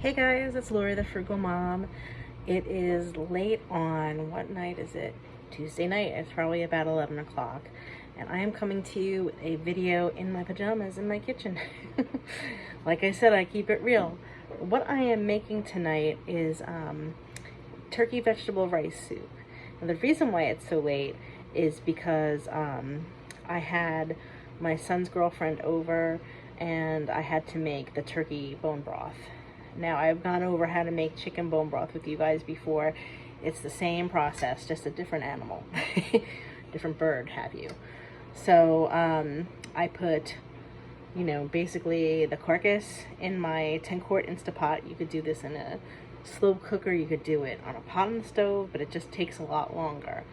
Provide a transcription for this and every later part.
Hey guys, it's Lori the Frugal Mom. It is late on, what night is it? Tuesday night. It's probably about 11 o'clock. And I am coming to you with a video in my pajamas in my kitchen. Like I said, I keep it real. What I am making tonight is turkey vegetable rice soup. And the reason why it's so late is because I had my son's girlfriend over and I had to make the turkey bone broth. Now, I've gone over how to make chicken bone broth with you guys before. It's the same process, just a different animal, different bird, have you. So I put, basically the carcass in my 10-quart Instapot. You could do this in a slow cooker. You could do it on a pot on the stove, but it just takes a lot longer.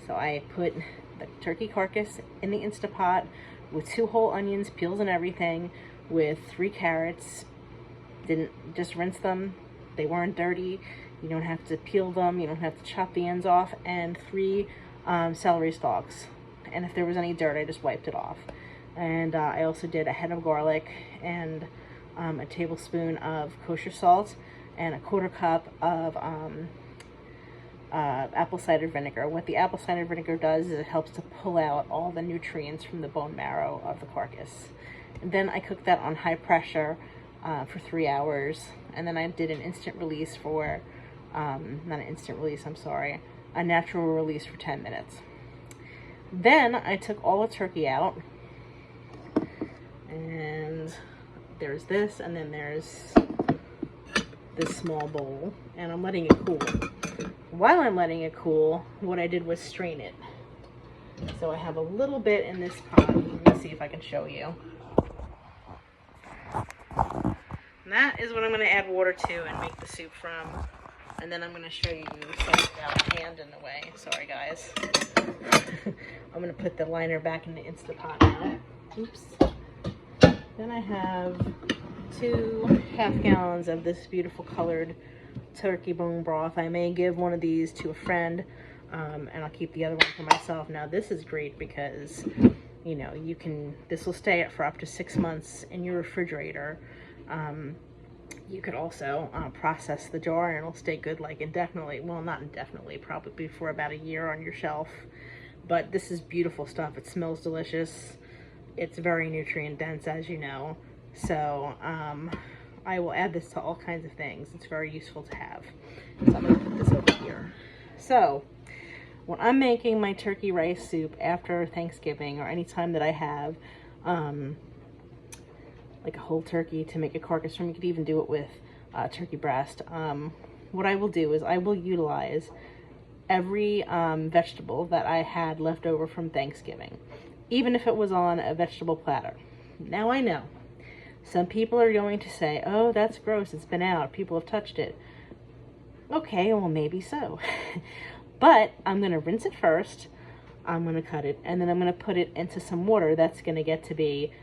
So I put the turkey carcass in the Instapot with 2 whole onions, peels and everything, with 3 carrots. Didn't just rinse them. They weren't dirty. You don't have to peel them. You don't have to chop the ends off. And 3 celery stalks. And if there was any dirt, I just wiped it off. And I also did a head of garlic and a tablespoon of kosher salt and a 1/4 cup of apple cider vinegar. What the apple cider vinegar does is it helps to pull out all the nutrients from the bone marrow of the carcass. And then I cooked that on high pressure for 3 hours, and then I did an instant release for, not an instant release, I'm sorry, a natural release for 10 minutes. Then I took all the turkey out, and there's this, and then there's this small bowl, and I'm letting it cool. While I'm letting it cool, what I did was strain it. So I have a little bit in this pot. Let me see if I can show you. And that is what I'm going to add water to and make the soup from. And then I'm going to show you something without hand in the way. Sorry, guys. I'm going to put the liner back in the Instapot now. Oops. Then I have 2 half gallons of this beautiful colored turkey bone broth. I may give one of these to a friend, and I'll keep the other one for myself. Now, this is great because, this will stay for up to 6 months in your refrigerator. You could also process the jar and it'll stay good like indefinitely. Well, not indefinitely, probably for about a year on your shelf. But this is beautiful stuff. It smells delicious. It's very nutrient dense, as you know. So I will add this to all kinds of things. It's very useful to have. So I'm going to put this over here. So when I'm making my turkey rice soup after Thanksgiving or any time that I have like a whole turkey to make a carcass from, you could even do it with turkey breast. What I will do is I will utilize every vegetable that I had left over from Thanksgiving, even if it was on a vegetable platter. Now I know some people are going to say, oh, that's gross, it's been out, people have touched it. Okay, well, maybe so. But I'm going to rinse it first, I'm going to cut it, and then I'm going to put it into some water that's going to get to be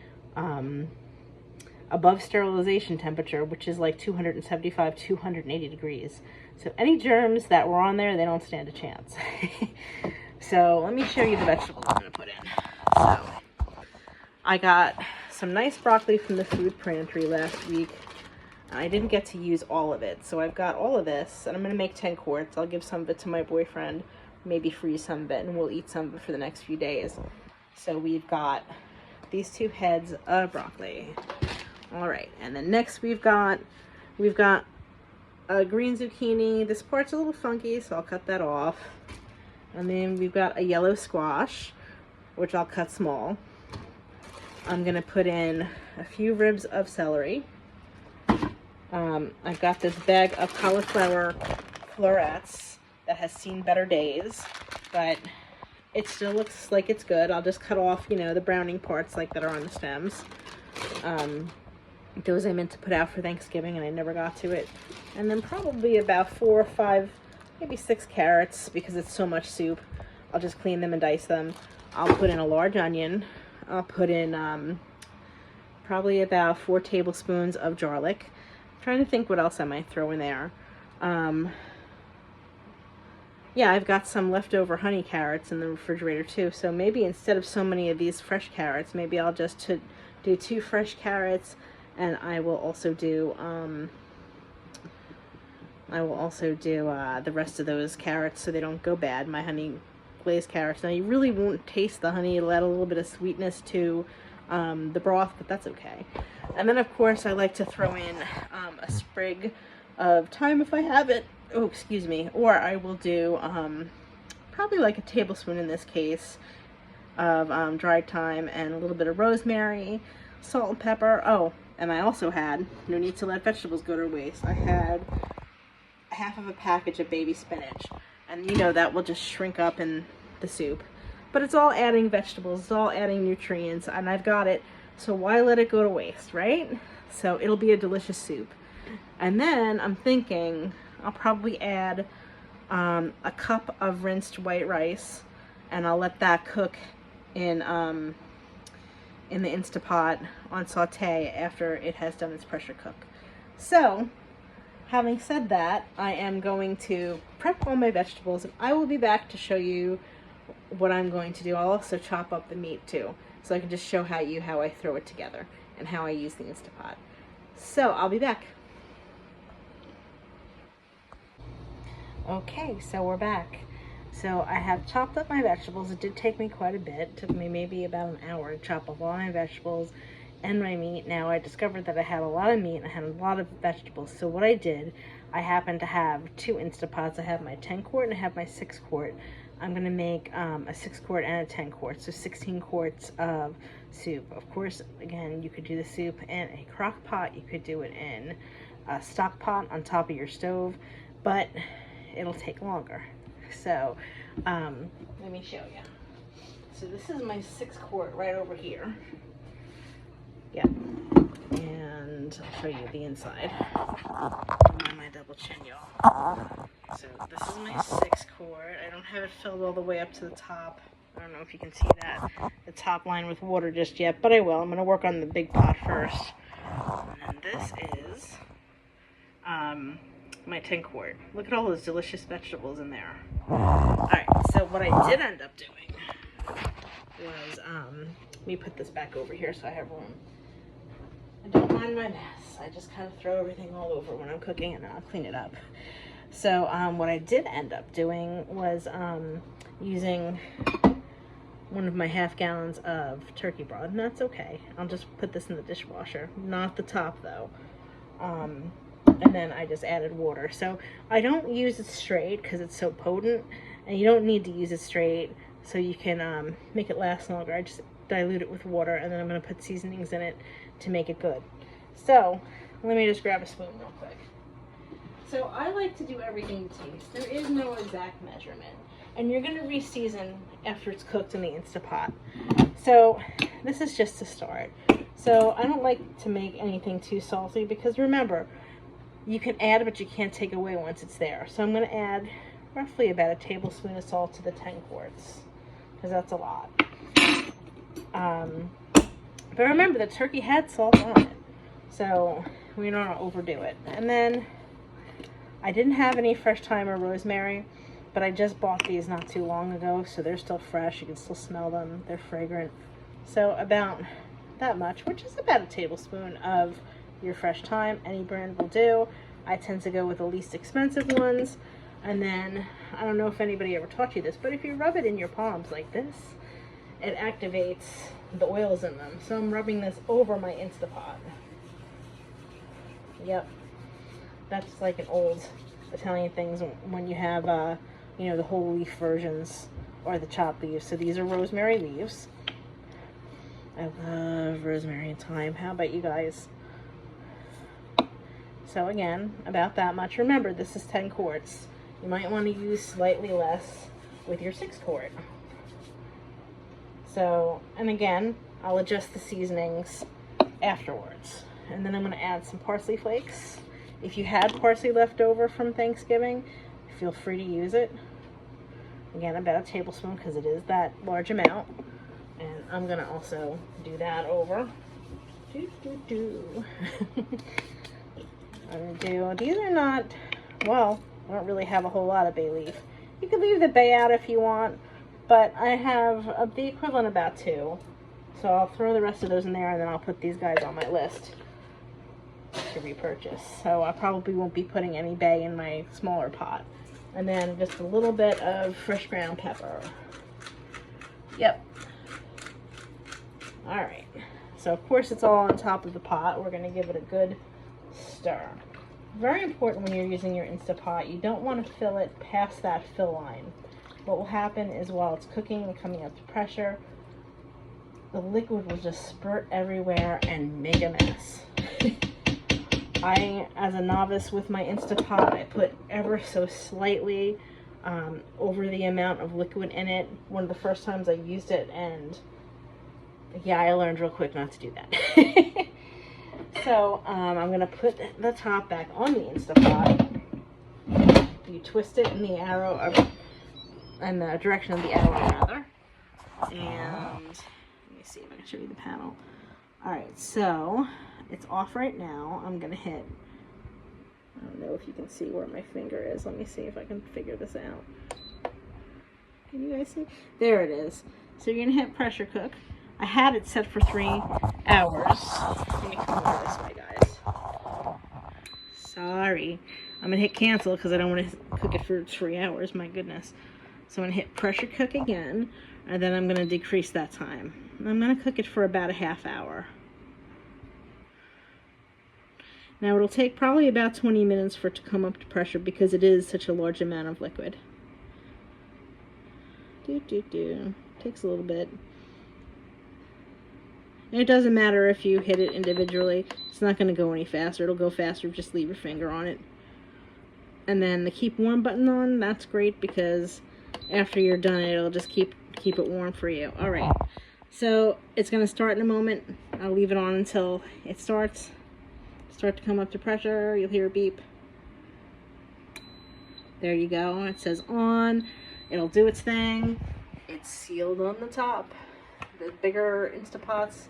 above sterilization temperature, which is like 275, 280 degrees. So any germs that were on there, they don't stand a chance. So let me show you the vegetables I'm going to put in. So I got some nice broccoli from the food pantry last week. I didn't get to use all of it. So I've got all of this, and I'm going to make 10 quarts. I'll give some of it to my boyfriend, maybe freeze some of it, and we'll eat some of it for the next few days. So we've got these 2 heads of broccoli. All right, and then next we've got a green zucchini. This part's a little funky, so I'll cut that off. And then we've got a yellow squash, which I'll cut small. I'm gonna put in a few ribs of celery. I've got this bag of cauliflower florets that has seen better days, but it still looks like it's good. I'll just cut off, the browning parts like that are on the stems. Those I meant to put out for Thanksgiving and I never got to it. And then probably about 4 or 5, maybe 6 carrots, because it's so much soup. I'll just clean them and dice them. I'll put in a large onion. I'll put in probably about 4 tablespoons of garlic. I'm trying to think what else I might throw in there. Yeah, I've got some leftover honey carrots in the refrigerator too. So maybe instead of so many of these fresh carrots, maybe I'll just do 2 fresh carrots. And I will also do I will also do the rest of those carrots so they don't go bad, my honey glazed carrots. Now you really won't taste the honey, it'll add a little bit of sweetness to the broth, but that's okay. And then of course I like to throw in a sprig of thyme if I have it. Oh, excuse me. Or I will do probably like a tablespoon in this case of dried thyme and a little bit of rosemary, salt and pepper. Oh, and I also had, no need to let vegetables go to waste, I had half of a package of baby spinach. And you know that will just shrink up in the soup. But it's all adding vegetables, it's all adding nutrients, and I've got it, so why let it go to waste, right? So it'll be a delicious soup. And then I'm thinking I'll probably add a cup of rinsed white rice, and I'll let that cook in the Instapot on saute after it has done its pressure cook. So, having said that, I am going to prep all my vegetables, and I will be back to show you what I'm going to do. I'll also chop up the meat too, so I can just show you how I throw it together and how I use the Instapot. So, I'll be back. Okay, so we're back. So I have chopped up my vegetables. It did take me quite a bit. It took me maybe about an hour to chop up all my vegetables and my meat. Now I discovered that I had a lot of meat and I had a lot of vegetables. So what I did, I happen to have two Instapots. I have my 10 quart and I have my 6 quart. I'm going to make a 6 quart and a 10 quart, so 16 quarts of soup. Of course, again, you could do the soup in a crock pot. You could do it in a stock pot on top of your stove, but it'll take longer. So let me show you. So this is my 6 quart right over here. Yeah, and I'll show you the inside. On my double chin, y'all. So this is my 6 quart. I don't have it filled all the way up to the top. I don't know if you can see that, the top line with water just yet, but I will. I'm going to work on the big pot first. And this is my 10 quart. Look at all those delicious vegetables in there. Alright, so what I did end up doing was, let me put this back over here so I have room. I don't mind my mess. I just kind of throw everything all over when I'm cooking and I'll clean it up. So what I did end up doing was using one of my half gallons of turkey broth, and that's okay. I'll just put this in the dishwasher, not the top though. And then I just added water. So I don't use it straight because it's so potent, and you don't need to use it straight, so you can make it last longer. I just dilute it with water, and then I'm going to put seasonings in it to make it good. So let me just grab a spoon real quick. So I like to do everything to taste. There is no exact measurement, and you're going to re-season after it's cooked in the Instapot. So this is just to start. So I don't like to make anything too salty because remember, you can add, but you can't take away once it's there. So I'm going to add roughly about a tablespoon of salt to the 10 quarts, because that's a lot. But remember, the turkey had salt on it, so we don't want to overdo it. And then I didn't have any fresh thyme or rosemary, but I just bought these not too long ago, so they're still fresh. You can still smell them. They're fragrant. So about that much, which is about a tablespoon of your fresh thyme. Any brand will do. I tend to go with the least expensive ones. And then, I don't know if anybody ever taught you this, but if you rub it in your palms like this, it activates the oils in them. So I'm rubbing this over my Instapot. Yep. That's like an old Italian things when you have, you know, the whole leaf versions or the chopped leaves. So these are rosemary leaves. I love rosemary and thyme. How about you guys? So again, about that much. Remember, this is 10 quarts. You might want to use slightly less with your 6 quart. So, and again, I'll adjust the seasonings afterwards. And then I'm going to add some parsley flakes. If you had parsley left over from Thanksgiving, feel free to use it. Again, about a tablespoon because it is that large amount. And I'm going to also do that over. I'm going to do, these are not, well, I don't really have a whole lot of bay leaf. You could leave the bay out if you want, but I have the equivalent about 2. So I'll throw the rest of those in there, and then I'll put these guys on my list. to repurchase. So I probably won't be putting any bay in my smaller pot. And then just a little bit of fresh ground pepper. Yep. All right. So of course it's all on top of the pot. We're going to give it a good stir. Very important when you're using your Instapot, you don't want to fill it past that fill line. What will happen is while it's cooking and coming up to pressure, the liquid will just spurt everywhere and make a mess. As a novice with my Instapot, I put ever so slightly over the amount of liquid in it. One of the first times I used it, and yeah, I learned real quick not to do that. So I'm going to put the top back on the Instapot. You twist it in the in the direction of the arrow rather. And let me see if I can show you the panel. Alright, so it's off right now. I'm going to hit, I don't know if you can see where my finger is. Let me see if I can figure this out. Can you guys see? There it is. So you're going to hit pressure cook. I had it set for 3 hours. Let me come over this way, guys. Sorry. I'm going to hit cancel because I don't want to cook it for 3 hours. My goodness. So I'm going to hit pressure cook again. And then I'm going to decrease that time. I'm going to cook it for about a half hour. Now it'll take probably about 20 minutes for it to come up to pressure because it is such a large amount of liquid. Takes a little bit. And it doesn't matter if you hit it individually. It's not going to go any faster. It'll go faster if you just leave your finger on it. And then the keep warm button on, that's great because after you're done, it'll just keep it warm for you. Alright, so it's going to start in a moment. I'll leave it on until it starts to come up to pressure. You'll hear a beep. There you go. It says on. It'll do its thing. It's sealed on the top. The bigger Instapots,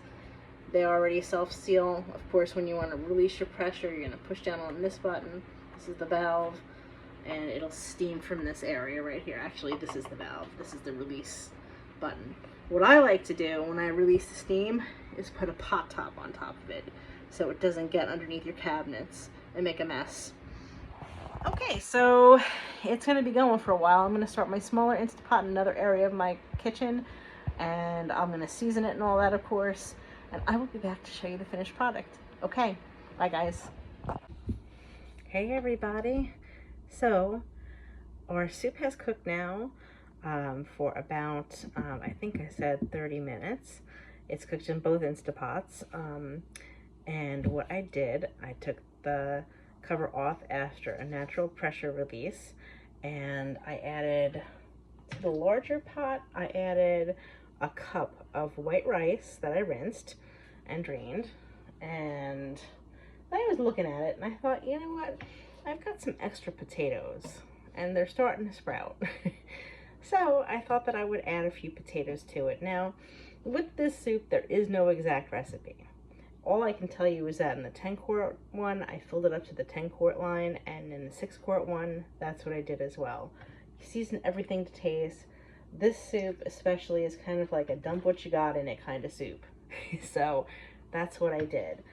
they already self-seal. Of course, when you want to release your pressure, you're going to push down on this button. This is the valve, and it'll steam from this area right here. Actually, this is the valve. This is the release button. What I like to do when I release the steam is put a pot top on top of it so it doesn't get underneath your cabinets and make a mess. Okay, so it's going to be going for a while. I'm going to start my smaller Instapot in another area of my kitchen, and I'm going to season it and all that, of course, and I will be back to show you the finished product. Okay, bye guys. Hey everybody. So our soup has cooked now for about, I think I said 30 minutes. It's cooked in both Instapots. And what I did, I took the cover off after a natural pressure release, and I added to the larger pot, I added a cup of white rice that I rinsed and drained. And I was looking at it and I thought, you know what, I've got some extra potatoes and they're starting to sprout. So I thought that I would add a few potatoes to it. Now with this soup, there is no exact recipe. All I can tell you is that in the 10-quart one, I filled it up to the 10-quart line, and in the 6-quart one, that's what I did as well. You season everything to taste. This soup especially is kind of like a dump what you got in it kind of soup. So that's what I did.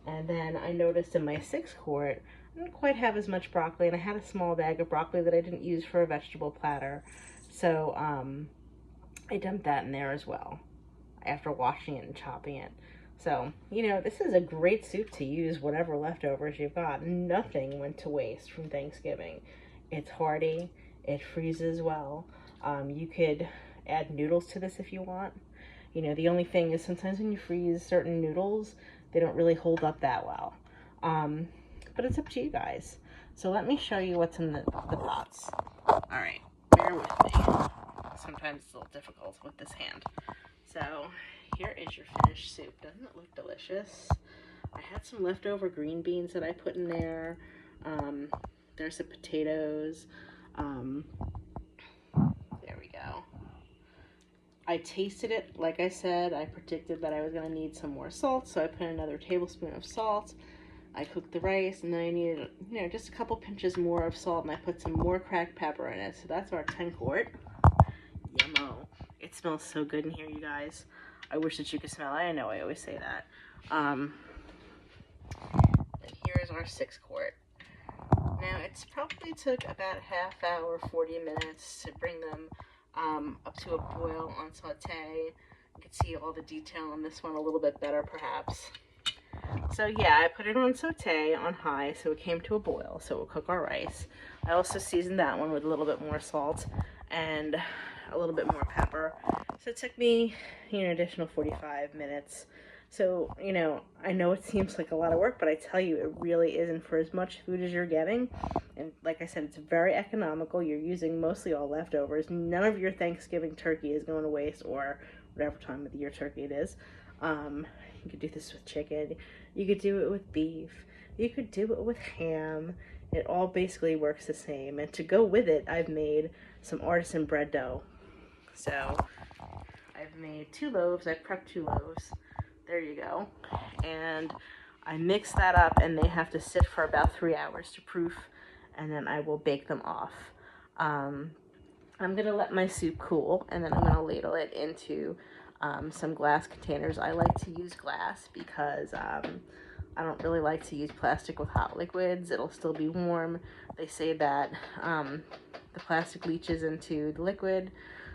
And then I noticed in my 6-quart, I didn't quite have as much broccoli, and I had a small bag of broccoli that I didn't use for a vegetable platter. So I dumped that in there as well after washing it and chopping it. So, you know, this is a great soup to use whatever leftovers you've got. Nothing went to waste from Thanksgiving. It's hearty. It freezes well. You could add noodles to this if you want. You know, the only thing is sometimes when you freeze certain noodles, they don't really hold up that well. But it's up to you guys. So let me show you what's in the pots. All right, bear with me. Sometimes it's a little difficult with this hand. So here is your finished soup. Doesn't it look delicious? I had some leftover green beans that I put in there. There's the potatoes. There we go. I tasted it. Like I said, I predicted that I was going to need some more salt, so I put another tablespoon of salt. I cooked the rice, and then I needed, you know, just a couple pinches more of salt, and I put some more cracked pepper in it. So that's our 10-quart. Yummo. It smells so good in here, you guys. I wish that you could smell it. I know I always say that. here's our 6-quart. Now, it's probably took about a half hour, 40 minutes to bring them up to a boil on saute. You can see all the detail on this one a little bit better, perhaps. So yeah, I put it on saute on high so it came to a boil, so we'll cook our rice. I also seasoned that one with a little bit more salt and a little bit more pepper. So it took me, an additional 45 minutes. So, I know it seems like a lot of work, but I tell you, it really isn't for as much food as you're getting. And like I said, it's very economical. You're using mostly all leftovers. None of your Thanksgiving turkey is going to waste, or whatever time of the year turkey it is. You could do this with chicken. You could do it with beef. You could do it with ham. It all basically works the same. And to go with it, I've made some artisan bread dough. So I've made 2 loaves. I prepped 2 loaves. There you go. And I mix that up, and they have to sit for about 3 hours to proof, and then I will bake them off. I'm going to let my soup cool, and then I'm going to ladle it into some glass containers. I like to use glass because I don't really like to use plastic with hot liquids. It'll still be warm. They say that the plastic leaches into the liquid.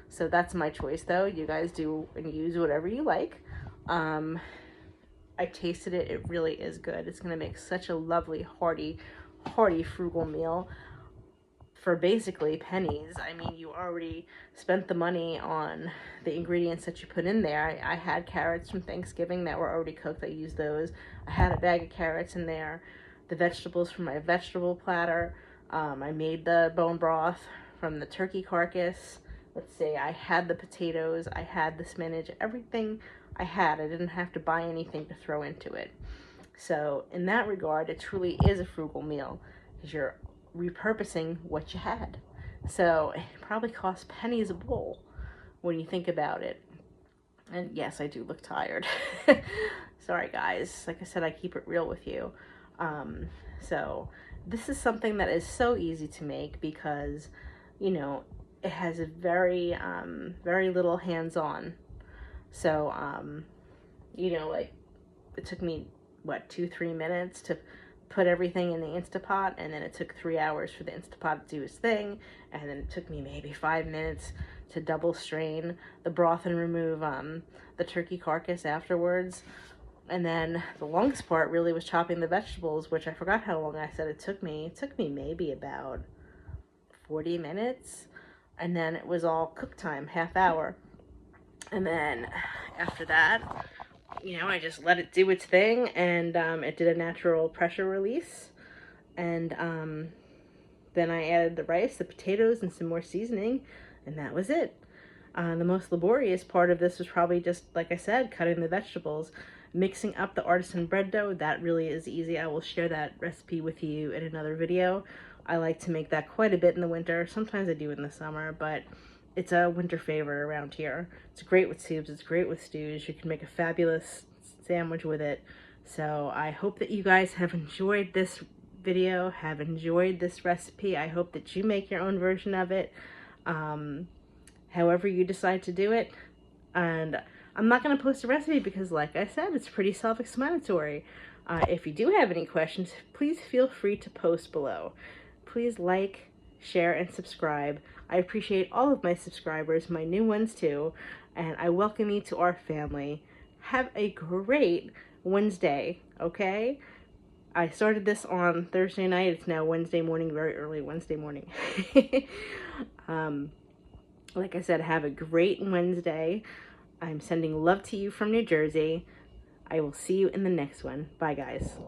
So that's my choice, though. You guys do and use whatever you like. I tasted it. It really is good. It's going to make such a lovely, hearty, frugal meal for basically pennies. I mean, you already spent the money on the ingredients that you put in there. I had carrots from Thanksgiving that were already cooked. I used those. I had a bag of carrots in there. The vegetables from my vegetable platter. I made the bone broth from the turkey carcass. Let's see, I had the potatoes, I had the spinach, everything I had. I didn't have to buy anything to throw into it. So in that regard, it truly is a frugal meal because you're repurposing what you had. So it probably costs pennies a bowl when you think about it. And yes, I do look tired. Sorry guys, like I said, I keep it real with you. So this is something that is so easy to make because, it has a very, very little hands-on. So, like it took me, 2-3 minutes to put everything in the Instapot, and then it took 3 hours for the Instapot to do its thing, and then it took me maybe 5 minutes to double strain the broth and remove the turkey carcass afterwards. And then the longest part really was chopping the vegetables, which I forgot how long I said it took me. It took me maybe about 40 minutes. And then it was all cook time, half hour. And then after that, I just let it do its thing, and it did a natural pressure release. And then I added the rice, the potatoes, and some more seasoning, and that was it. The most laborious part of this was probably just, like I said, cutting the vegetables. Mixing up the artisan bread dough, that really is easy. I will share that recipe with you in another video. I like to make that quite a bit in the winter. Sometimes I do in the summer, but it's a winter favorite around here. It's great with soups. It's great with stews. You can make a fabulous sandwich with it. So I hope that you guys have enjoyed this video, have enjoyed this recipe. I hope that you make your own version of it, however you decide to do it. And I'm not going to post a recipe because, like I said, it's pretty self-explanatory. If you do have any questions, please feel free to post below. Please like, share, and subscribe. I appreciate all of my subscribers, my new ones too, and I welcome you to our family. Have a great Wednesday, okay? I started this on Thursday night. It's now Wednesday morning, very early Wednesday morning. Like I said, have a great Wednesday. I'm sending love to you from New Jersey. I will see you in the next one. Bye, guys.